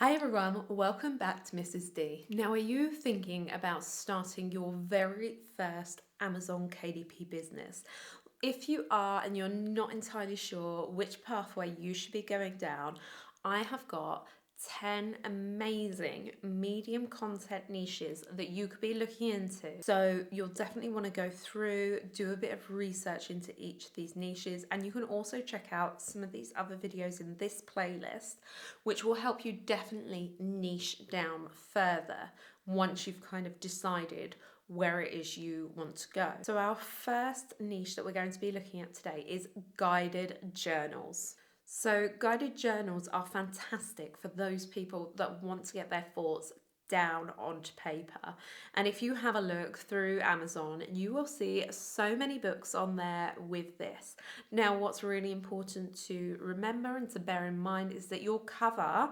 Hi everyone, welcome back to Mrs. D. Now, are you thinking about starting your very first Amazon KDP business? If you are and you're not entirely sure which pathway you should be going down, I have got 10 amazing medium content niches that you could be looking into. So you'll definitely want to go through, do a bit of research into each of these niches, and you can also check out some of these other videos in this playlist, which will help you definitely niche down further once you've kind of decided where it is you want to go. So our first niche that we're going to be looking at today is guided journals. So guided journals are fantastic for those people that want to get their thoughts down onto paper. And if you have a look through Amazon, you will see so many books on there with this. Now, what's really important to remember and to bear in mind is that your cover,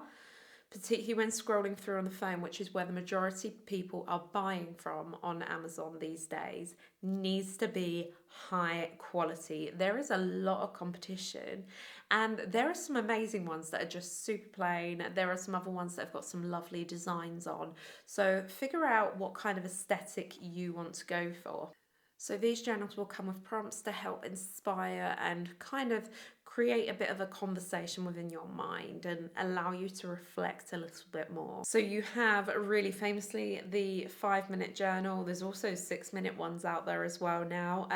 particularly when scrolling through on the phone, which is where the majority of people are buying from on Amazon these days, needs to be high quality. There is a lot of competition, and there are some amazing ones that are just super plain. There are some other ones that have got some lovely designs on. So figure out what kind of aesthetic you want to go for. So these journals will come with prompts to help inspire and kind of create a bit of a conversation within your mind and allow you to reflect a little bit more. So you have really famously the 5-minute journal. There's also 6-minute ones out there as well now.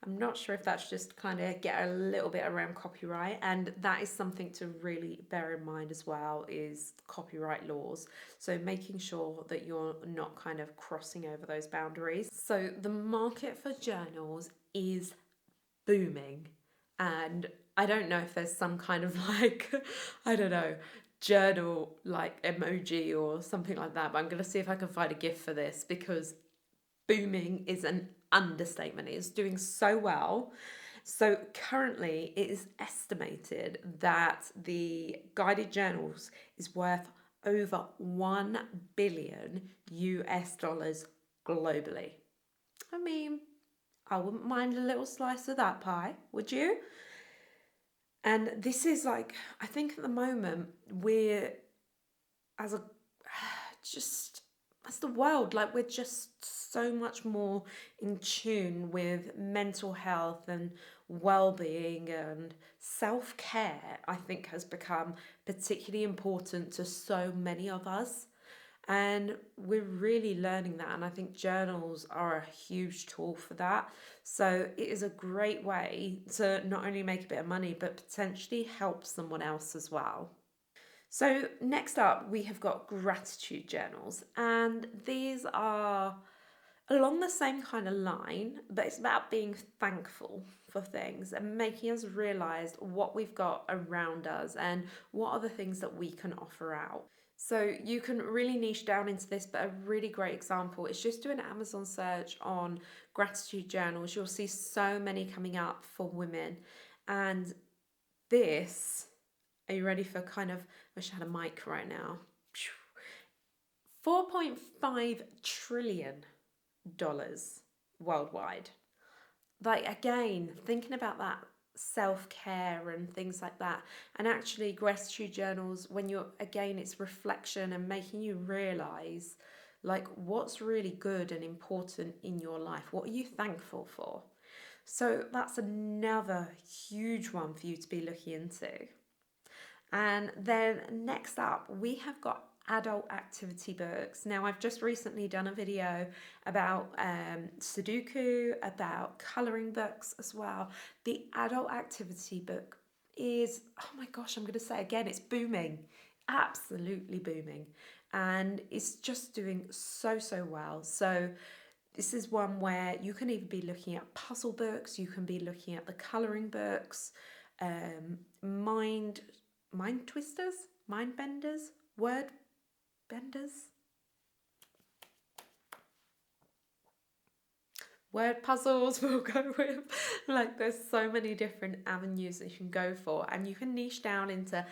I'm not sure if that's just kind of get a little bit around copyright, and that is something to really bear in mind as well, is copyright laws. So making sure that you're not kind of crossing over those boundaries. So the market for journals is booming, and I don't know if there's some kind of like, I don't know, journal like emoji or something like that, but I'm going to see if I can find a GIF for this, because booming is an understatement. It is doing so well. So currently it is estimated that the guided journals is worth over 1 billion US dollars globally. I mean, I wouldn't mind a little slice of that pie, would you? And this is like, I think at the moment we're, as a, just as the world, like we're just so much more in tune with mental health and well-being, and self-care I think has become particularly important to so many of us, and we're really learning that, and I think journals are a huge tool for that. So it is a great way to not only make a bit of money but potentially help someone else as well. So next up, we have got gratitude journals, and these are along the same kind of line, but it's about being thankful for things and making us realize what we've got around us and what are the things that we can offer out. So you can really niche down into this, but a really great example is just do an Amazon search on gratitude journals. You'll see so many coming up for women, and this, are you ready for kind of, I wish I had a mic right now. $4.5 trillion worldwide. Like, again, thinking about that self-care and things like that, and actually gratitude journals, when you're, again, it's reflection and making you realize like what's really good and important in your life. What are you thankful for? So that's another huge one for you to be looking into. And then next up, we have got adult activity books. Now, I've just recently done a video about Sudoku, about colouring books as well. The adult activity book is, oh my gosh, I'm going to say again, it's booming, absolutely booming. And it's just doing so, so well. So this is one where you can even be looking at puzzle books, you can be looking at the colouring books, mind twisters, mind benders, word benders, word puzzles we'll go with. Like, there's so many different avenues that you can go for, and you can niche down into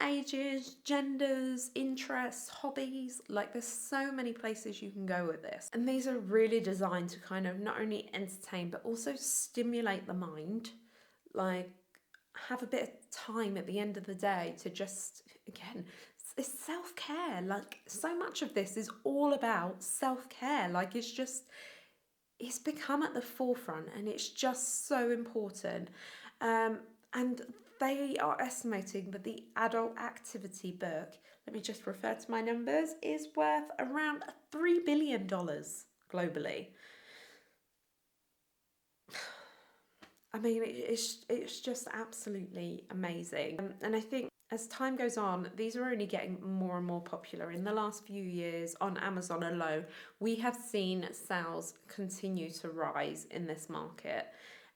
ages, genders, interests, hobbies. Like, there's so many places you can go with this, and these are really designed to kind of not only entertain but also stimulate the mind. Like, have a bit of time at the end of the day to just, again, it's self-care. Like, so much of this is all about self-care. Like, it's become at the forefront, and it's just so important. And they are estimating that the adult activity book, let me just refer to my numbers, is worth around $3 billion globally. I mean, it's just absolutely amazing. And I think as time goes on, these are only getting more and more popular. In the last few years on Amazon alone, we have seen sales continue to rise in this market.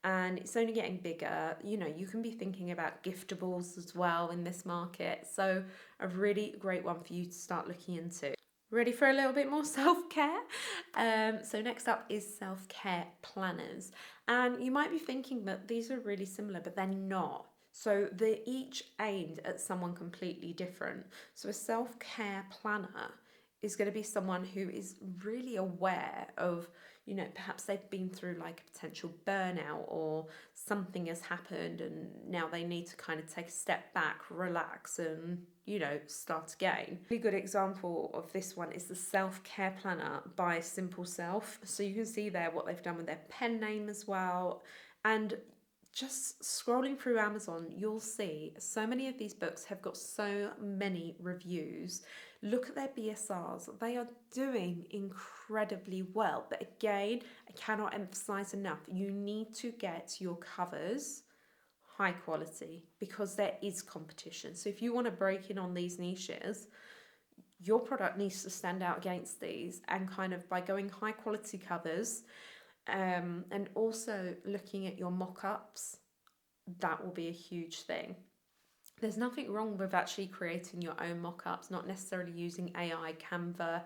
And it's only getting bigger. You know, you can be thinking about giftables as well in this market. So, a really great one for you to start looking into. Ready for a little bit more self-care? So next up is self-care planners. And you might be thinking that these are really similar, but they're not. So they're each aimed at someone completely different. So a self-care planner is going to be someone who is really aware of, you know, perhaps they've been through like a potential burnout, or something has happened and now they need to kind of take a step back, relax, and, you know, start again. A really good example of this one is the self-care planner by Simple Self. So you can see there what they've done with their pen name as well. And just scrolling through Amazon, you'll see so many of these books have got so many reviews. Look at their BSRs. They are doing incredibly well. But again, I cannot emphasize enough, you need to get your covers high quality, because there is competition. So if you want to break in on these niches, your product needs to stand out against these, and kind of by going high quality covers, and also looking at your mock-ups, that will be a huge thing. There's nothing wrong with actually creating your own mock-ups, not necessarily using AI, Canva,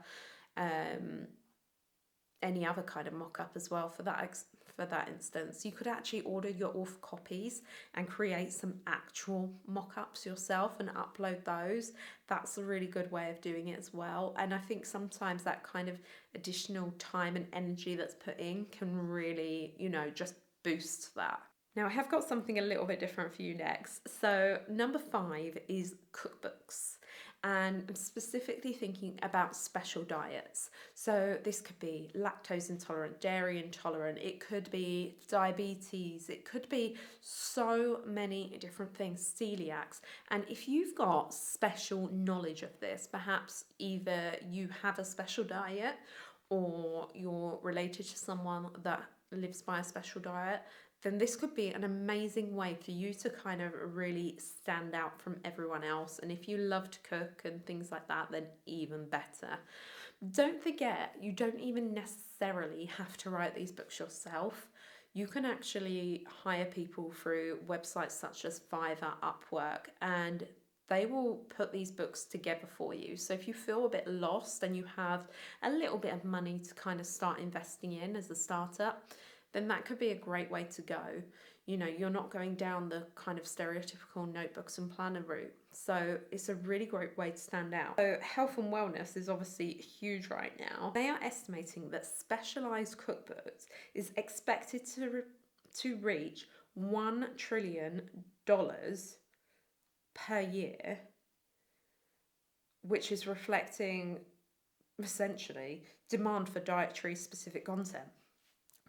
any other kind of mock-up as well for that instance. You could actually order your author copies and create some actual mock-ups yourself and upload those. That's a really good way of doing it as well. And I think sometimes that kind of additional time and energy that's put in can really, you know, just boost that. Now I have got something a little bit different for you next. So number 5 is cookbooks. And I'm specifically thinking about special diets. So this could be lactose intolerant, dairy intolerant, it could be diabetes, it could be so many different things, celiacs. And if you've got special knowledge of this, perhaps either you have a special diet or you're related to someone that lives by a special diet, then this could be an amazing way for you to kind of really stand out from everyone else. And if you love to cook and things like that, then even better. Don't forget, you don't even necessarily have to write these books yourself. You can actually hire people through websites such as Fiverr, Upwork, and they will put these books together for you. So if you feel a bit lost and you have a little bit of money to kind of start investing in as a startup, then that could be a great way to go. You know, you're not going down the kind of stereotypical notebooks and planner route. So it's a really great way to stand out. So health and wellness is obviously huge right now. They are estimating that specialized cookbooks is expected to reach $1 trillion per year, which is reflecting essentially demand for dietary specific content.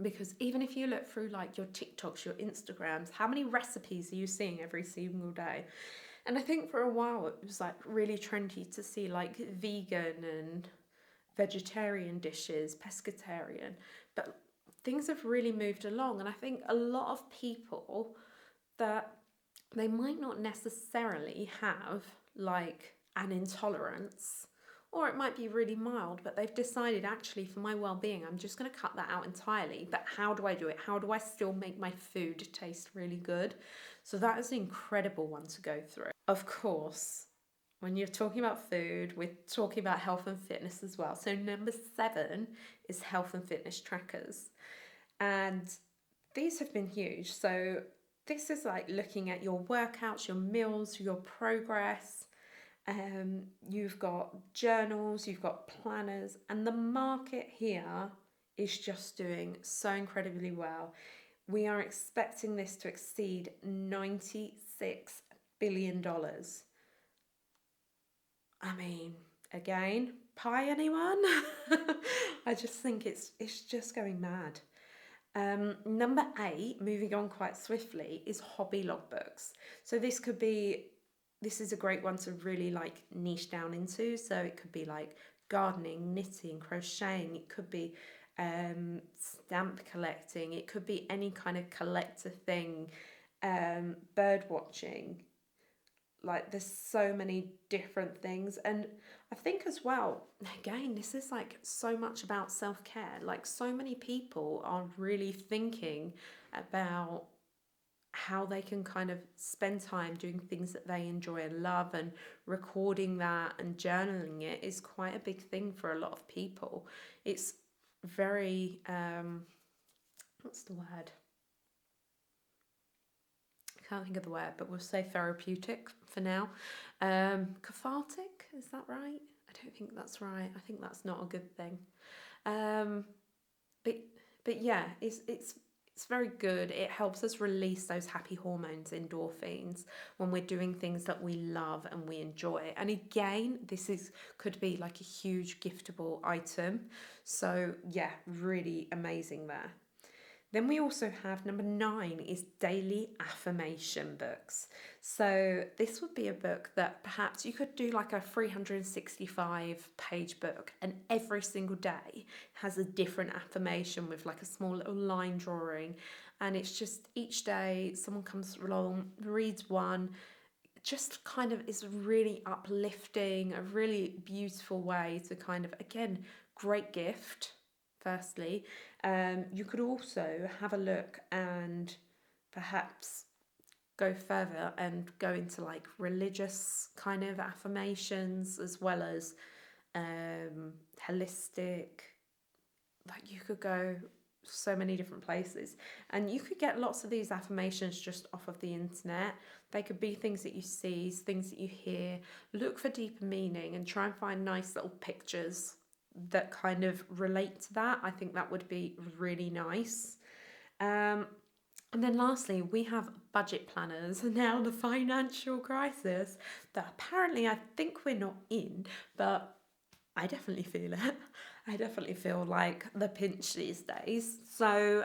Because even if you look through like your TikToks, your Instagrams, how many recipes are you seeing every single day? And I think for a while it was like really trendy to see like vegan and vegetarian dishes, pescatarian, but things have really moved along. And I think a lot of people that they might not necessarily have like an intolerance, or it might be really mild, but they've decided actually for my well-being, I'm just going to cut that out entirely. But how do I do it? How do I still make my food taste really good? So that is an incredible one to go through. Of course, when you're talking about food, we're talking about health and fitness as well. So number 7 is health and fitness trackers. And these have been huge. So this is like looking at your workouts, your meals, your progress. You've got journals, you've got planners, and the market here is just doing so incredibly well. We are expecting this to exceed $96 billion. I mean, again, pie anyone? I just think it's just going mad. Number 8, moving on quite swiftly, is hobby logbooks. So this is a great one to really like niche down into. So it could be like gardening, knitting, crocheting. It could be stamp collecting. It could be any kind of collector thing. Bird watching. Like there's so many different things, and I think as well, again, this is like so much about self-care. Like so many people are really thinking about how they can kind of spend time doing things that they enjoy and love, and recording that and journaling it is quite a big thing for a lot of people. It's very what's the word, can't think of the word, but we'll say therapeutic for now. Cathartic, is that right? I don't think that's right. I think that's not a good thing. Um, but but yeah, it's very good. It helps us release those happy hormones, endorphins, when we're doing things that we love and we enjoy. And again, could be like a huge giftable item. So yeah, really amazing there. Then we also have number 9 is daily affirmation books. So this would be a book that perhaps you could do like a 365-page book, and every single day has a different affirmation with like a small little line drawing. And it's just each day someone comes along, reads one, just kind of is really uplifting, a really beautiful way to kind of, again, great gift, firstly. You could also have a look and perhaps go further and go into like religious kind of affirmations, as well as holistic. Like you could go so many different places, and you could get lots of these affirmations just off of the internet. They could be things that you see, things that you hear. Look for deeper meaning and try and find nice little pictures that kind of relate to that. I think that would be really nice. And then lastly, we have budget planners. Now, the financial crisis that apparently I think we're not in, but I definitely feel it. I definitely feel like the pinch these days. So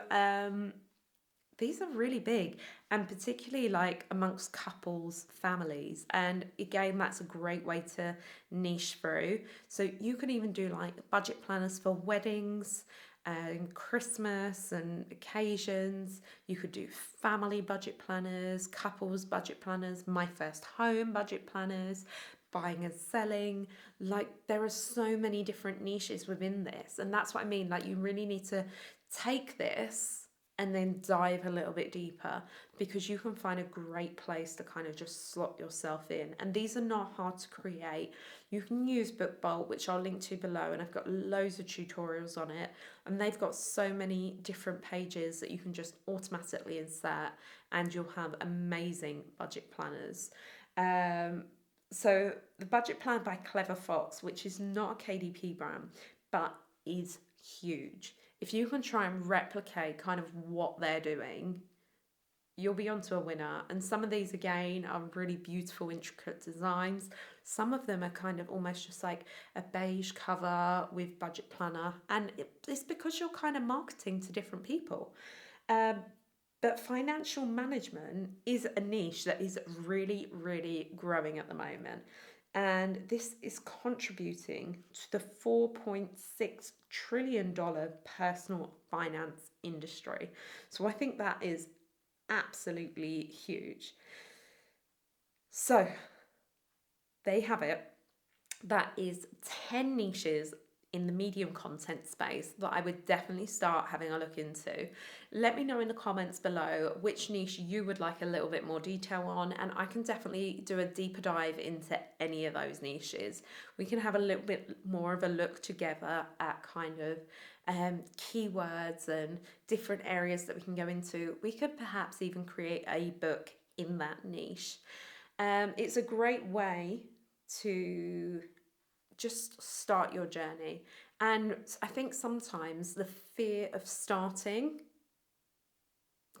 these are really big, and particularly like amongst couples, families. And again, that's a great way to niche through. So you can even do like budget planners for weddings and Christmas and occasions. You could do family budget planners, couples budget planners, my first home budget planners, buying and selling. Like there are so many different niches within this, and that's what I mean. Like you really need to take this and then dive a little bit deeper, because you can find a great place to kind of just slot yourself in. And these are not hard to create. You can use BookBolt, which I'll link to below, and I've got loads of tutorials on it, and they've got so many different pages that you can just automatically insert, and you'll have amazing budget planners. So the budget plan by Clever Fox, which is not a KDP brand, but is huge. If you can try and replicate kind of what they're doing, you'll be onto a winner. And some of these, again, are really beautiful, intricate designs. Some of them are kind of almost just like a beige cover with budget planner. And it's because you're kind of marketing to different people. But financial management is a niche that is really, really growing at the moment. And this is contributing to the $4.6 trillion personal finance industry. So I think that is absolutely huge. So there you have it. That is 10 niches in the medium content space that I would definitely start having a look into. Let me know in the comments below which niche you would like a little bit more detail on, and I can definitely do a deeper dive into any of those niches. We can have a little bit more of a look together at kind of keywords and different areas that we can go into. We could perhaps even create a book in that niche. It's a great way to just start your journey. And I think sometimes the fear of starting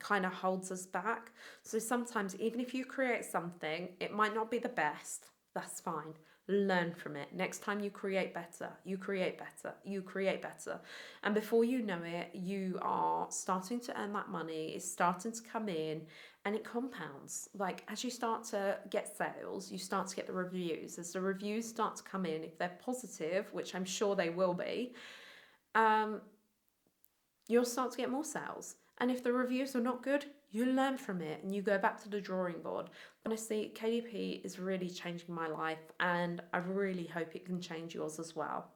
kind of holds us back. So sometimes, even if you create something, it might not be the best. That's fine. learn from it. Next time you create better, you create better, you create better. And before you know it, you are starting to earn that money, it's starting to come in, and it compounds. Like as you start to get sales, you start to get the reviews. As the reviews start to come in, if they're positive, which I'm sure they will be, you'll start to get more sales. And if the reviews are not good, you learn from it and you go back to the drawing board. Honestly, KDP is really changing my life, and I really hope it can change yours as well.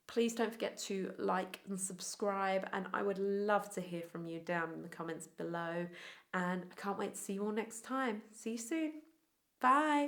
Please don't forget to like and subscribe, and I would love to hear from you down in the comments below. And I can't wait to see you all next time. See you soon. Bye.